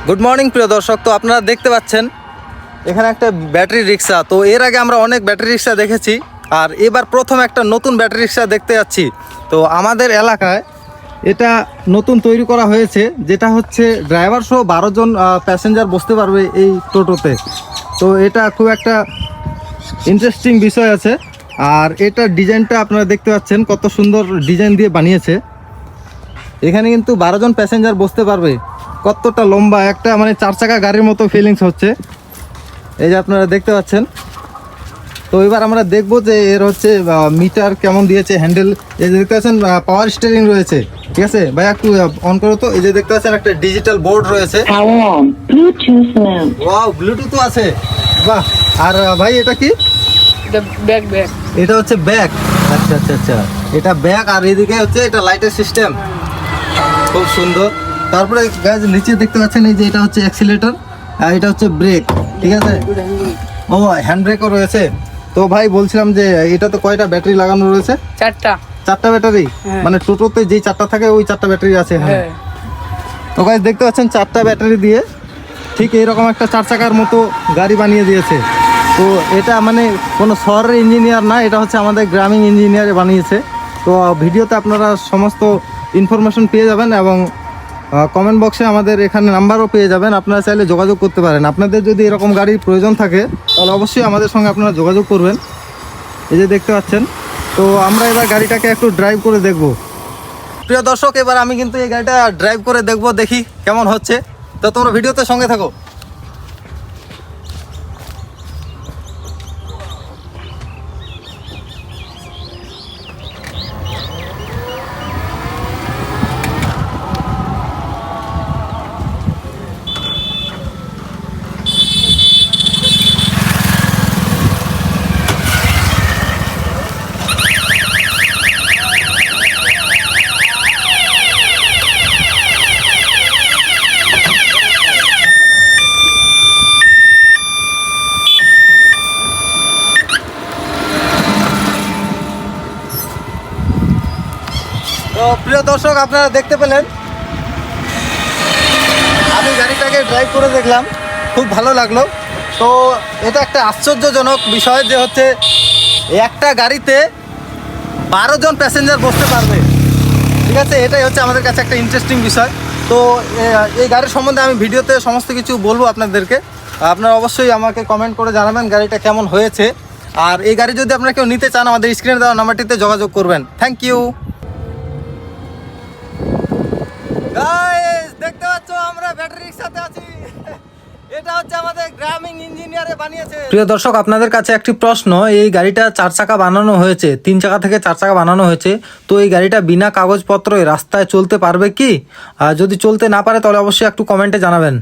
Good morning প্রিয় দর্শক। তো আপনারা দেখতে পাচ্ছেন এখানে একটা ব্যাটারি রিক্সা। তো এর আগে আমরা অনেক ব্যাটারি রিক্সা দেখেছি, আর এবার প্রথম একটা নতুন ব্যাটারি রিক্সা দেখতে যাচ্ছি। তো আমাদের এলাকায় এটা নতুন তৈরি করা হয়েছে, যেটা হচ্ছে ড্রাইভার সহ 12 জন প্যাসেঞ্জার বসতে পারবে এই টোটোতে। তো এটা খুব একটা ইন্টারেস্টিং বিষয় আছে। আর এটার ডিজাইনটা আপনারা দেখতে পাচ্ছেন কত সুন্দর ডিজাইন দিয়ে বানিয়েছে। এখানে কিন্তু 12 জন প্যাসেঞ্জার বসতে পারবে। কতটা লম্বা একটা মানে 4 চাকা গাড়ির মতো ফিলিংস হচ্ছে, এই যে আপনারা দেখতে পাচ্ছেন। তো এবার আমরা দেখব যে এর হচ্ছে মিটার কেমন দিয়েছে, হ্যান্ডেল এই যে দেখতে পাচ্ছেন পাওয়ার স্টিয়ারিং রয়েছে। ঠিক আছে ভাই, একটু অন করো তো। এই যে দেখতে পাচ্ছেন একটা ডিজিটাল বোর্ড রয়েছে। ওয়াও, ব্লুটুথও আছে, বাহ। আর ভাই এটা কি? এটা হচ্ছে ব্যাগ। আচ্ছা আচ্ছা আচ্ছা, এটা ব্যাগ। আর এদিকে হচ্ছে এটা লাইটের সিস্টেম, খুব সুন্দর। তারপরে গাইজ নিচে দেখতে পাচ্ছেন এই যে এটা হচ্ছে অ্যাক্সিলারেটর, আর এটা হচ্ছে ব্রেক। ঠিক আছে, ও হ্যান্ড ব্রেকও রয়েছে। তো ভাই বলছিলাম যে এটা তো কয়টা ব্যাটারি লাগানো রয়েছে? চারটা ব্যাটারি, মানে টোটোতে যেই 4টা থাকে ওই 4টা ব্যাটারি আছে। হ্যাঁ, তো গাইজ দেখতে পাচ্ছেন 4টা ব্যাটারি দিয়ে ঠিক এইরকম একটা 4 চাকার মতো গাড়ি বানিয়ে দিয়েছে। তো এটা মানে কোনো শহরের ইঞ্জিনিয়ার না, এটা হচ্ছে আমাদের গ্রামীণ ইঞ্জিনিয়ারে বানিয়েছে। তো ভিডিওতে আপনারা সমস্ত ইনফরমেশন পেয়ে যাবেন, এবং কমেন্ট বক্সে আমাদের এখানে নাম্বারও পেয়ে যাবেন। আপনারা চাইলে যোগাযোগ করতে পারেন। আপনাদের যদি এরকম গাড়ির প্রয়োজন থাকে তাহলে অবশ্যই আমাদের সঙ্গে আপনারা যোগাযোগ করবেন। এই যে দেখতে পাচ্ছেন। তো আমরা এবার গাড়িটাকে একটু ড্রাইভ করে দেখব। প্রিয় দর্শক, এবার আমি কিন্তু এই গাড়িটা ড্রাইভ করে দেখব, দেখি কেমন হচ্ছে। তো তোমরা ভিডিওতে সঙ্গে থাকো। তো প্রিয় দর্শক, আপনারা দেখতে পেলেন আমি গাড়িটাকে ড্রাইভ করে দেখলাম, খুব ভালো লাগলো। তো এটা একটা আশ্চর্যজনক বিষয় যে হচ্ছে একটা গাড়িতে 12 জন প্যাসেঞ্জার বসতে পারবে। ঠিক আছে, এটাই হচ্ছে আমাদের কাছে একটা ইন্টারেস্টিং বিষয়। তো এই গাড়ির সম্বন্ধে আমি ভিডিওতে সমস্ত কিছু বলবো আপনাদেরকে। আপনারা অবশ্যই আমাকে কমেন্ট করে জানাবেন গাড়িটা কেমন হয়েছে। আর এই গাড়ি যদি আপনারা কেউ নিতে চান আমাদের স্ক্রিনে দেওয়া নাম্বারটিতে যোগাযোগ করবেন। Thank you. গাইস দেখতে পাচ্ছ আমরা ব্যাটারি রিকশাতে আছি। এটা হচ্ছে আমাদের গ্রামীণ ইঞ্জিনিয়ারে বানিয়েছে। প্রিয় দর্শক, আপনাদের কাছে একটি প্রশ্ন। এই গাড়িটা 4 চাকা বানানো হয়েছে, 3 চাকা থেকে 4 চাকা বানানো হয়েছে। তো এই গাড়িটা বিনা কাগজপত্রে রাস্তায় চলতে পারবে কি? আর যদি চলতে না পারে তাহলে অবশ্যই একটু কমেন্টে জানাবেন।